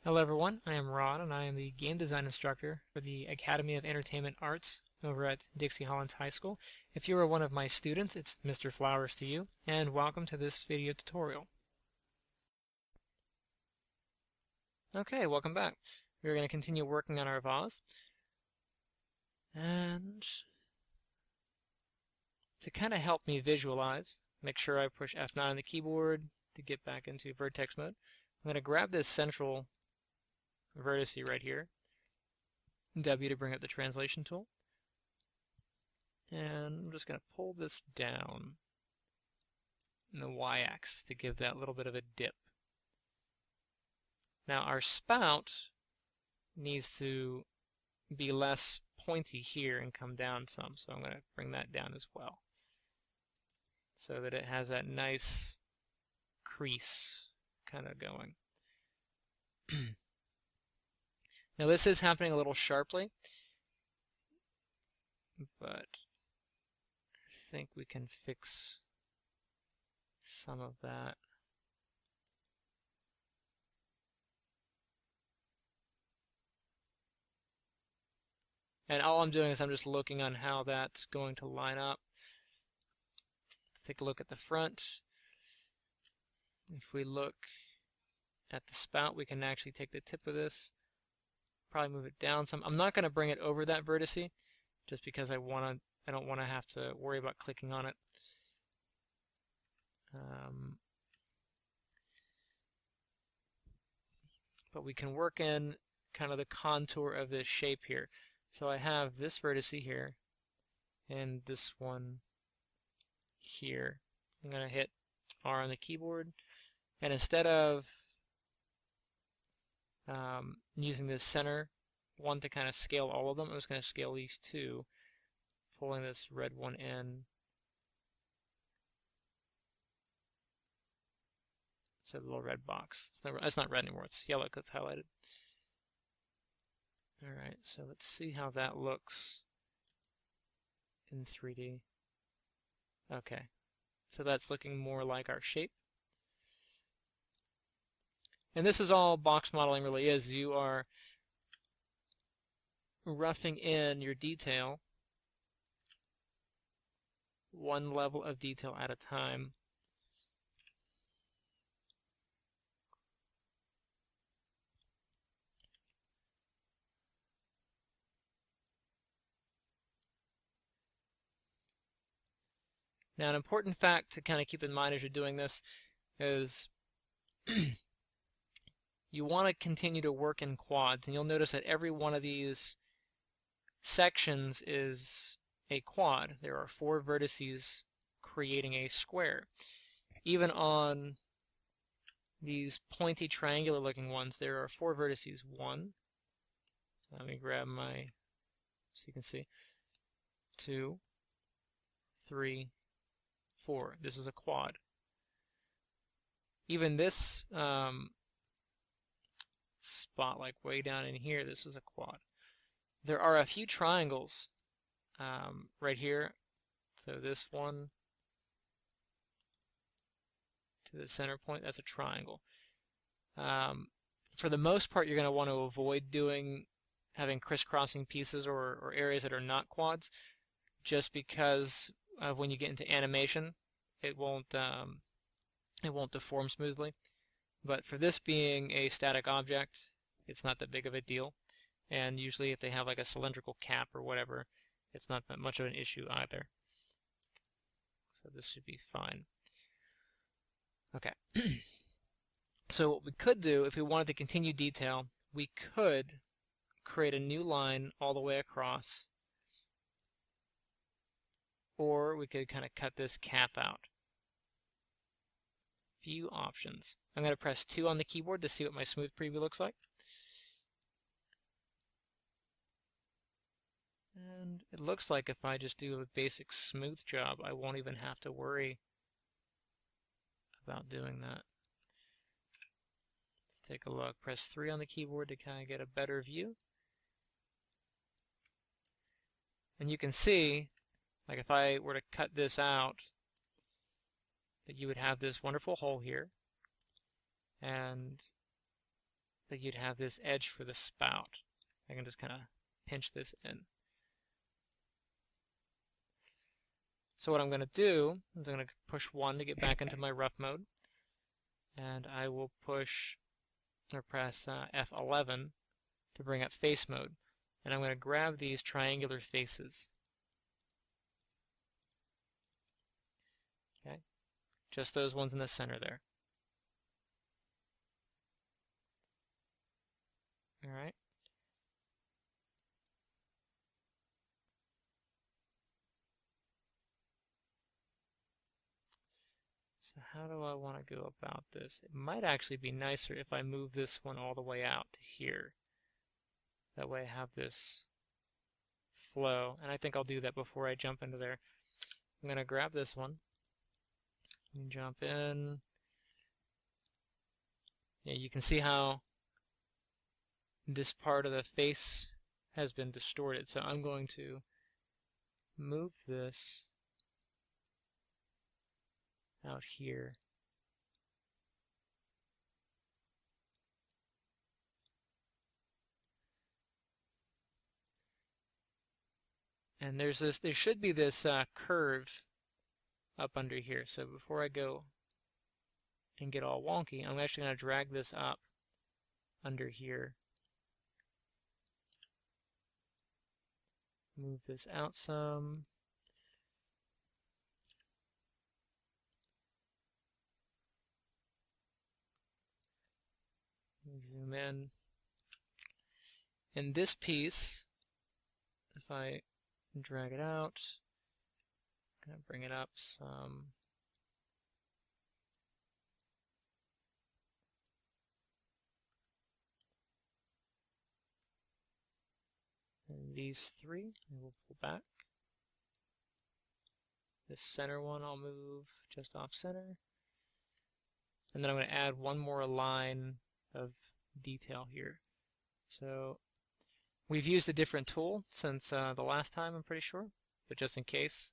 Hello everyone, I am Rod and I am the game design instructor for the Academy of Entertainment Arts over at Dixie Hollands High School. If you are one of my students, it's Mr. Flowers to you, and welcome to this video tutorial. Okay, welcome back. We're going to continue working on our vase. And to kind of help me visualize, make sure I push F9 on the keyboard to get back into vertex mode. I'm going to grab this central vertice right here, W to bring up the translation tool, and I'm just going to pull this down in the y-axis to give that little bit of a dip. Now our spout needs to be less pointy here and come down some, so I'm going to bring that down as well so that it has that nice crease kind of going. Now this is happening a little sharply, but I think we can fix some of that. And all I'm doing is I'm just looking on how that's going to line up. Let's take a look at the front. If we look at the spout, we can actually take the tip of this, probably move it down some. I'm not going to bring it over that vertice just because I don't want to have to worry about clicking on it. But we can work in kind of the contour of this shape here. So I have this vertice here and this one here. I'm going to hit R on the keyboard, and instead of using this center one to kind of scale all of them, I'm just going to scale these two, pulling this red one in. It's a little red box. It's not red anymore, it's yellow because it's highlighted. Alright, so let's see how that looks in 3D. Okay, so that's looking more like our shape. And this is all box modeling really is. You are roughing in your detail one level of detail at a time. Now, an important fact to kind of keep in mind as you're doing this is you want to continue to work in quads, and you'll notice that every one of these sections is a quad. There are 4 vertices creating a square. Even on these pointy triangular looking ones, there are 4 vertices. 1, let me grab my, so you can see, 2, 3, 4. This is a quad. Even this spot, like way down in here, this is a quad. There are a few triangles right here. So this one to the center point, that's a triangle. For the most part, you're going to want to avoid having crisscrossing pieces or areas that are not quads, just because when you get into animation, it won't deform smoothly. But for this being a static object, it's not that big of a deal. And usually if they have like a cylindrical cap or whatever, it's not that much of an issue either. So this should be fine. Okay. So what we could do, if we wanted to continue detail, we could create a new line all the way across, or we could kind of cut this cap out. Few options. I'm going to press 2 on the keyboard to see what my smooth preview looks like. And it looks like if I just do a basic smooth job, I won't even have to worry about doing that. Let's take a look. Press 3 on the keyboard to kind of get a better view. And you can see, like if I were to cut this out, that you would have this wonderful hole here, and that you'd have this edge for the spout. I can just kind of pinch this in. So what I'm going to do is I'm going to push 1 to get back into my rough mode, and I will push or press F11 to bring up face mode. And I'm going to grab these triangular faces. Okay, just those ones in the center there. All right. So how do I want to go about this? It might actually be nicer if I move this one all the way out to here. That way I have this flow, and I think I'll do that before I jump into there. I'm going to grab this one and jump in. Yeah, you can see how this part of the face has been distorted, so I'm going to move this out here. And there should be this curve up under here. So before I go and get all wonky, I'm actually going to drag this up under here. Move this out some. Zoom in. And this piece, if I drag it out, I'm going to bring it up some. And these 3, I will pull back. This center one I'll move just off center. And then I'm going to add one more line of detail here. So we've used a different tool since the last time, I'm pretty sure, but just in case.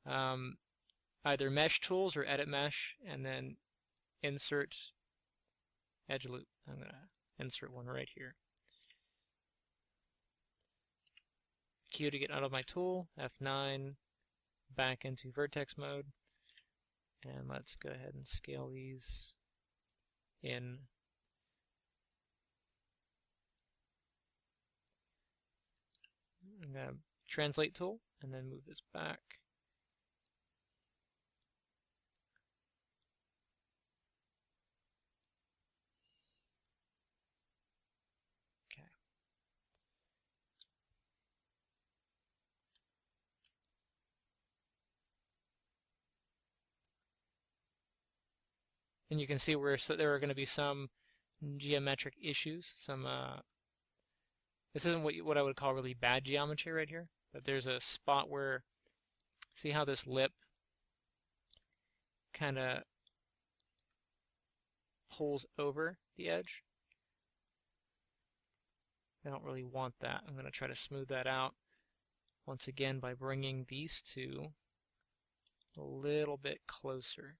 Either mesh tools or edit mesh, and then insert edge loop. I'm going to insert one right here. Q to get out of my tool, F9, back into vertex mode, and let's go ahead and scale these in. I'm going to translate tool and then move this back. Okay. And you can see where there are going to be some geometric issues, some this isn't what I would call really bad geometry right here, but there's a spot where, see how this lip kind of pulls over the edge? I don't really want that. I'm going to try to smooth that out once again by bringing these two a little bit closer.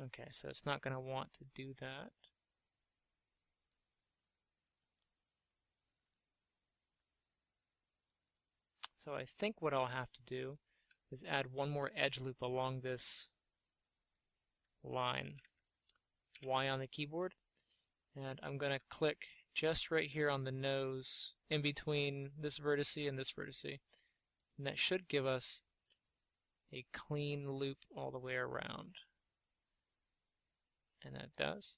Okay, so it's not going to want to do that. So I think what I'll have to do is add one more edge loop along this line, Y on the keyboard, and I'm going to click just right here on the nose in between this vertice and this vertice, and that should give us a clean loop all the way around. And that does.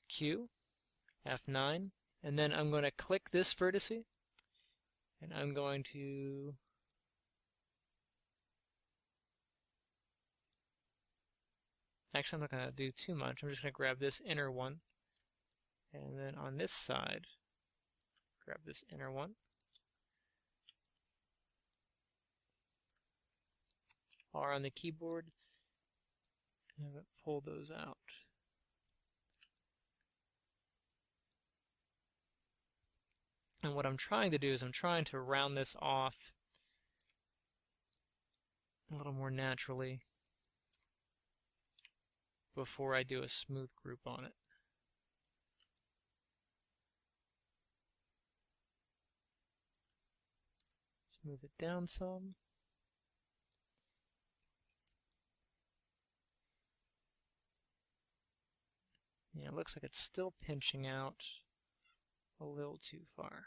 Q, F9, and then I'm going to click this vertice, and I'm going to actually, I'm not going to do too much. I'm just going to grab this inner one, and then on this side, grab this inner one. R on the keyboard, and pull those out. And what I'm trying to do is I'm trying to round this off a little more naturally before I do a smooth group on it. Let's move it down some. Yeah, it looks like it's still pinching out a little too far.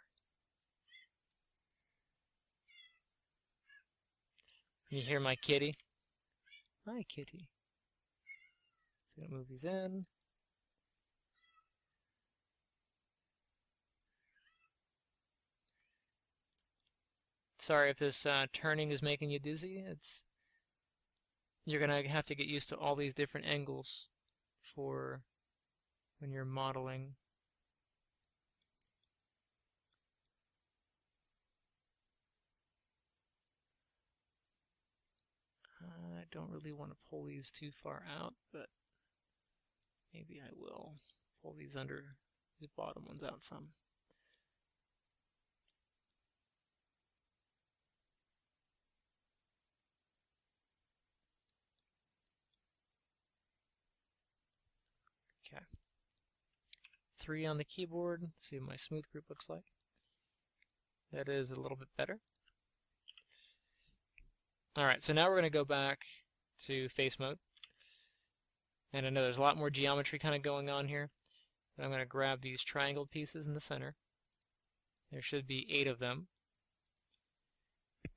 You hear my kitty? Hi, kitty. So I'm gonna move these in. Sorry if this turning is making you dizzy. You're gonna have to get used to all these different angles for when you're modeling. I don't really want to pull these too far out, but maybe I will pull these bottom ones out some. Okay. 3 on the keyboard. Let's see what my smooth group looks like. That is a little bit better. Alright, so now we're going to go back to face mode. And I know there's a lot more geometry kind of going on here. But I'm going to grab these triangle pieces in the center. There should be 8 of them.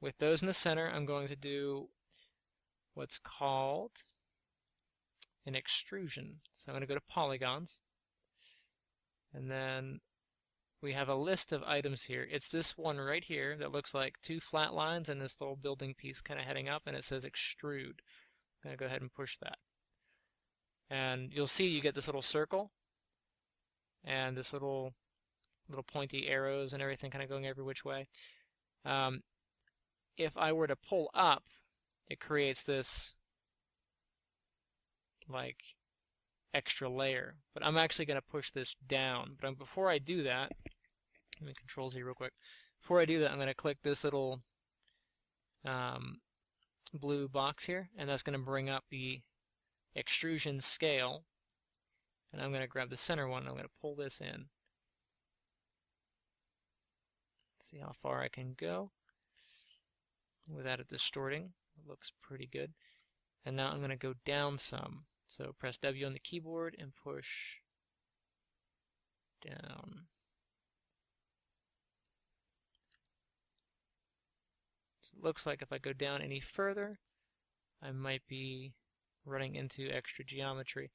With those in the center, I'm going to do what's called an extrusion. So I'm going to go to polygons. And then we have a list of items here. It's this one right here that looks like 2 flat lines and this little building piece kind of heading up, and it says extrude. I'm going to go ahead and push that. And you'll see you get this little circle and this little pointy arrows and everything kind of going every which way. If I were to pull up, it creates this like extra layer. But I'm actually going to push this down. But before I do that, let me Control Z real quick. Before I do that, I'm going to click this little blue box here, and that's going to bring up the extrusion scale. And I'm going to grab the center one, and I'm going to pull this in. See how far I can go without it distorting. It looks pretty good. And now I'm going to go down some. So press W on the keyboard and push down. So it looks like if I go down any further, I might be running into extra geometry.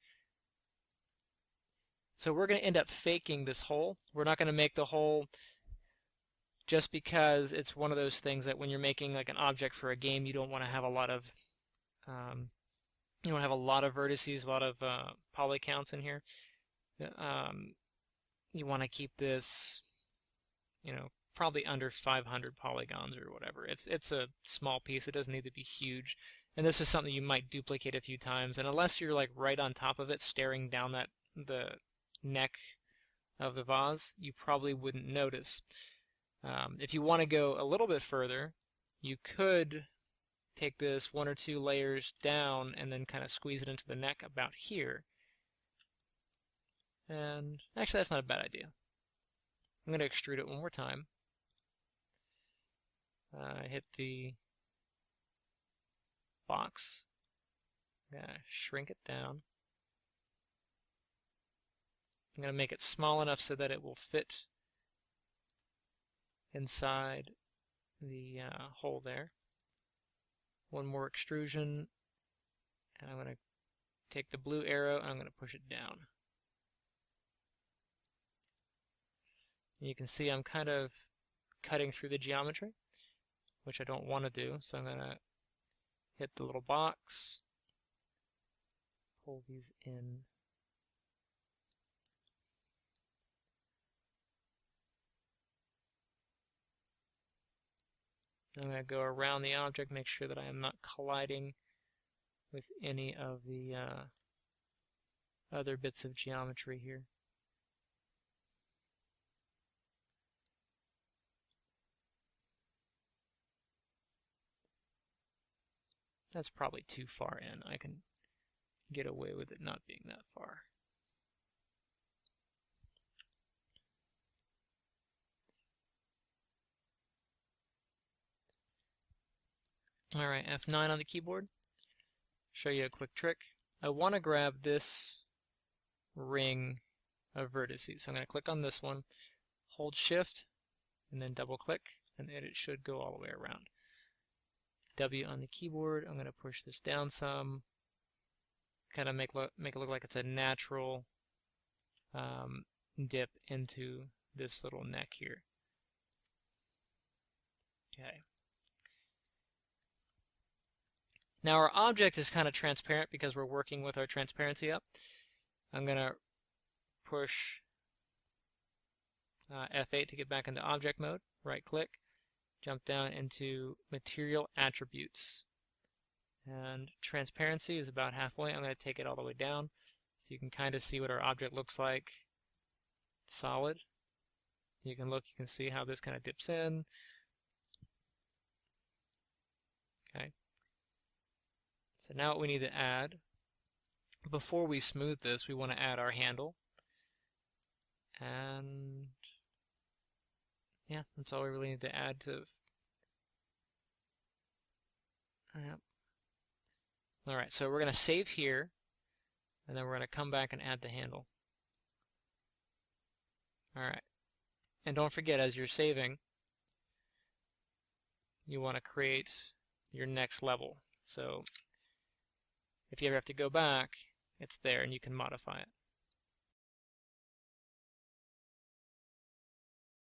So we're going to end up faking this hole. We're not going to make the hole just because it's one of those things that when you're making like an object for a game, you don't want to have a lot of vertices, a lot of poly counts in here. You want to keep this, probably under 500 polygons or whatever. It's a small piece. It doesn't need to be huge. And this is something you might duplicate a few times. And unless you're like right on top of it, staring down the neck of the vase, you probably wouldn't notice. If you want to go a little bit further, you could take this 1 or 2 layers down and then kind of squeeze it into the neck about here. And actually, that's not a bad idea. I'm going to extrude it one more time. Hit the box. I'm going to shrink it down. I'm going to make it small enough so that it will fit inside the hole there. One more extrusion, and I'm going to take the blue arrow and I'm going to push it down. And you can see I'm kind of cutting through the geometry, which I don't want to do, so I'm going to hit the little box, pull these in. I'm going to go around the object, make sure that I am not colliding with any of the other bits of geometry here. That's probably too far in. I can get away with it not being that far. Alright, F9 on the keyboard. Show you a quick trick. I want to grab this ring of vertices. So I'm going to click on this one, hold Shift, and then double click, and then it should go all the way around. W on the keyboard, I'm going to push this down some, kind of make it look like it's a natural dip into this little neck here. Okay. Now our object is kind of transparent because we're working with our transparency up. I'm going to push F8 to get back into object mode, right click, jump down into material attributes. And transparency is about halfway. I'm going to take it all the way down so you can kind of see what our object looks like solid. You can see how this kind of dips in. Okay. So now what we need to add, before we smooth this, we want to add our handle. And yeah, that's all we really need to add to. Alright, so we're going to save here, and then we're going to come back and add the handle. Alright, and don't forget, as you're saving, you want to create your next level. So if you ever have to go back, it's there and you can modify it.